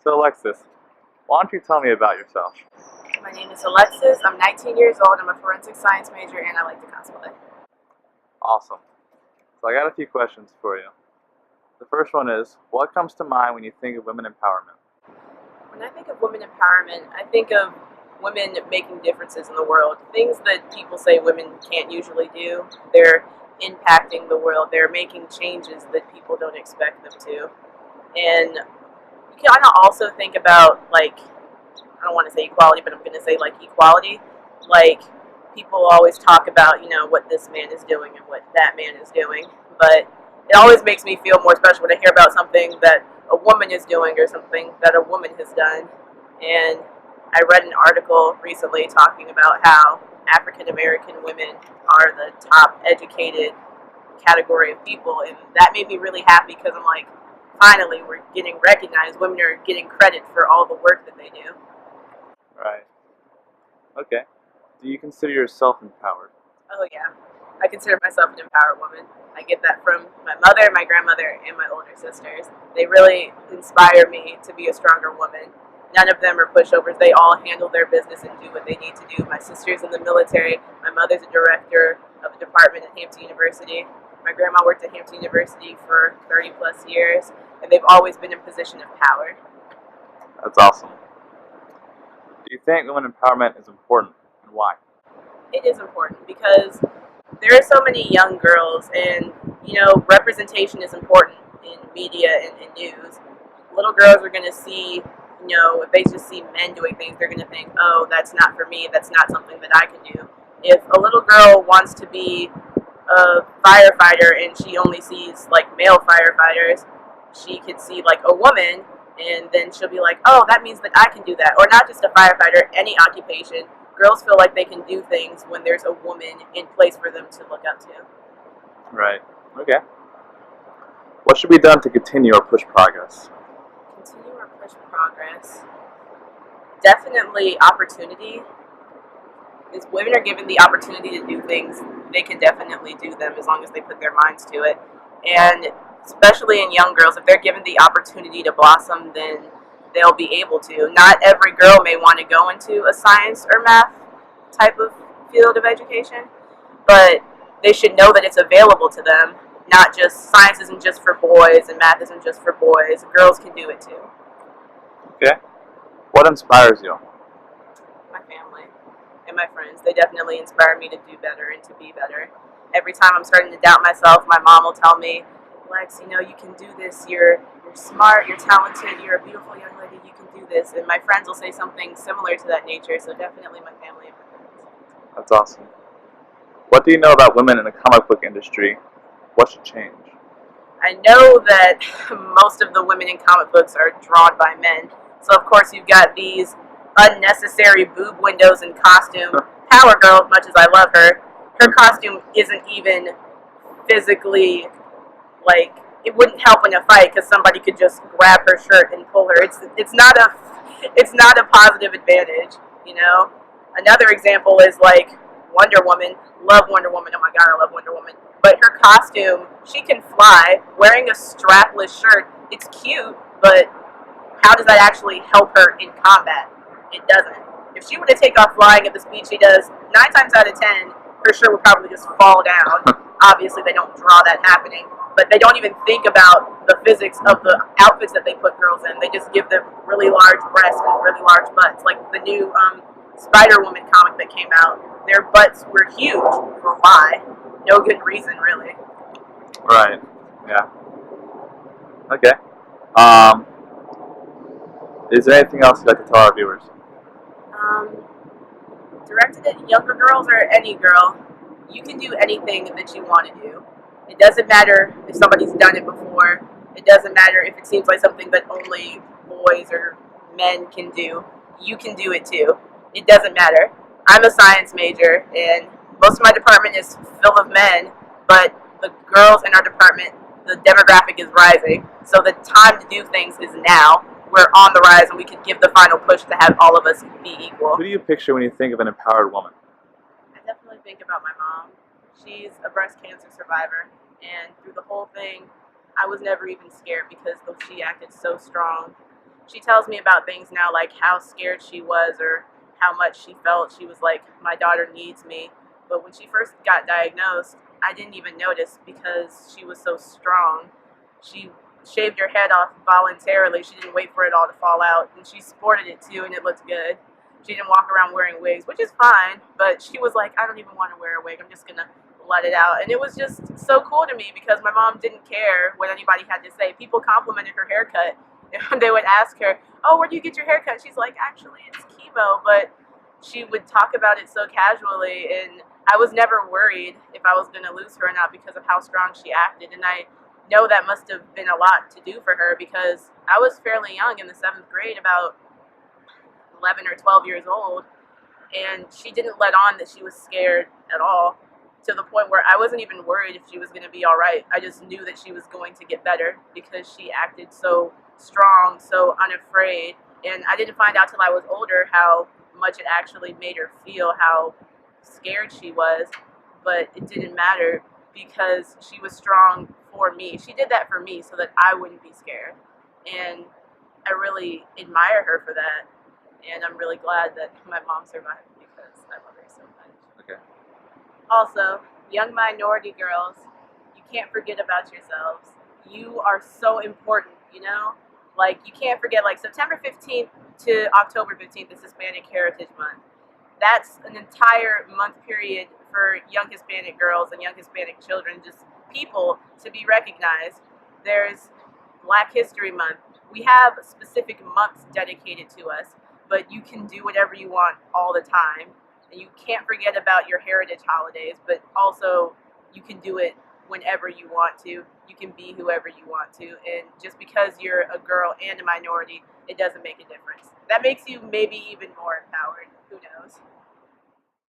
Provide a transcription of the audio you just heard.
So Alexis, why don't you tell me about yourself? My name is Alexis. I'm 19 years old. I'm a forensic science major and I like to cosplay. Awesome. So I got a few questions for you. The first one is, what comes to mind when you think of women empowerment? When I think of women empowerment, I think of women making differences in the world. Things that people say women can't usually do. They're impacting the world. They're making changes that people don't expect them to. And you kind of also think about, like, I don't want to say equality, but I'm going to say, like, equality. Like, people always talk about, what this man is doing and what that man is doing. But it always makes me feel more special when I hear about something that a woman is doing or something that a woman has done. And I read an article recently talking about how African American women are the top educated category of people, and that made me really happy because I'm like, finally, we're getting recognized. Women are getting credit for all the work that they do. Right. Okay. Do you consider yourself empowered? Oh yeah, I consider myself an empowered woman. I get that from my mother, my grandmother, and my older sisters. They really inspire me to be a stronger woman. None of them are pushovers. They all handle their business and do what they need to do. My sister's in the military. My mother's a director of a department at Hampton University. My grandma worked at Hampton University for 30 plus years, and they've always been in position of power. That's awesome. Do you think women empowerment is important, and why? It is important because there are so many young girls, and representation is important in media and news. Little girls are going to see, if they just see men doing things, they're going to think, oh, that's not for me, that's not something that I can do. If a little girl wants to be a firefighter and she only sees like male firefighters, she could see like a woman, and then she'll be like, oh, that means that I can do that. Or not just a firefighter, any occupation. Girls feel like they can do things when there's a woman in place for them to look up to. Right. Okay. What should be done to continue or push progress? Continue or push progress? Definitely opportunity. If women are given the opportunity to do things, they can definitely do them as long as they put their minds to it. And especially in young girls, if they're given the opportunity to blossom, then they'll be able to. Not every girl may want to go into a science or math type of field of education, but they should know that it's available to them. Not just, science isn't just for boys and math isn't just for boys. Girls can do it too. Okay. What inspires you? My family and my friends. They definitely inspire me to do better and to be better. Every time I'm starting to doubt myself, my mom will tell me, Lex, you can do this. You're smart, you're talented, you're a beautiful young lady, you can do this. And my friends will say something similar to that nature, so definitely my family and my friends. That's awesome. What do you know about women in the comic book industry? What should change? I know that most of the women in comic books are drawn by men. So of course you've got these unnecessary boob windows and costume. Power Girl, much as I love her, her costume isn't even physically, like, it wouldn't help in a fight because somebody could just grab her shirt and pull her. It's not a positive advantage, Another example is like Wonder Woman. Love Wonder Woman. Oh my God, I love Wonder Woman. But her costume, she can fly wearing a strapless shirt. It's cute, but how does that actually help her in combat? It doesn't. If she were to take off flying at the speed she does, 9 times out of 10, her shirt would probably just fall down. Obviously, they don't draw that happening, but they don't even think about the physics of the outfits that they put girls in. They just give them really large breasts and really large butts. Like the new Spider-Woman comic that came out, their butts were huge. For why? No good reason, really. Right. Yeah. Okay. Is there anything else you'd like to tell our viewers? Directed at younger girls or any girl, you can do anything that you want to do. It doesn't matter if somebody's done it before. It doesn't matter if it seems like something that only boys or men can do. You can do it too. It doesn't matter. I'm a science major, and most of my department is full of men, but the girls in our department, the demographic is rising. So the time to do things is now. We're on the rise, and we can give the final push to have all of us be equal. Who do you picture when you think of an empowered woman? I definitely think about my mom. She's a breast cancer survivor, and through the whole thing, I was never even scared because she acted so strong. she tells me about things now, like how scared she was or how much she felt. She was like, my daughter needs me. But when she first got diagnosed, I didn't even notice because she was so strong. She shaved her head off voluntarily. She didn't wait for it all to fall out. And she sported it too, and it looked good. She didn't walk around wearing wigs, which is fine. But she was like, I don't even want to wear a wig. I'm just going to let it out. And it was just so cool to me because my mom didn't care what anybody had to say. People complimented her haircut. They would ask her, oh, where do you get your haircut? She's like, actually, it's chemo. But she would talk about it so casually, and I was never worried if I was going to lose her or not because of how strong she acted. And I know that must have been a lot to do for her because I was fairly young in the 7th grade, about 11 or 12 years old, and she didn't let on that she was scared at all, to the point where I wasn't even worried if she was going to be all right. I just knew that she was going to get better because she acted so strong, so unafraid. And I didn't find out till I was older how much it actually made her feel, how scared she was. But it didn't matter because she was strong for me. She did that for me so that I wouldn't be scared. And I really admire her for that. And I'm really glad that my mom survived because I love her so much. Okay. Also, young minority girls, you can't forget about yourselves. You are so important, you know? Like, you can't forget, like, September 15th to October 15th is Hispanic Heritage Month. That's an entire month period for young Hispanic girls and young Hispanic children, just people, to be recognized. There's Black History Month. We have specific months dedicated to us, but you can do whatever you want all the time. And you can't forget about your heritage holidays, but also you can do it whenever you want to. You can be whoever you want to. And just because you're a girl and a minority, it doesn't make a difference. That makes you maybe even more empowered.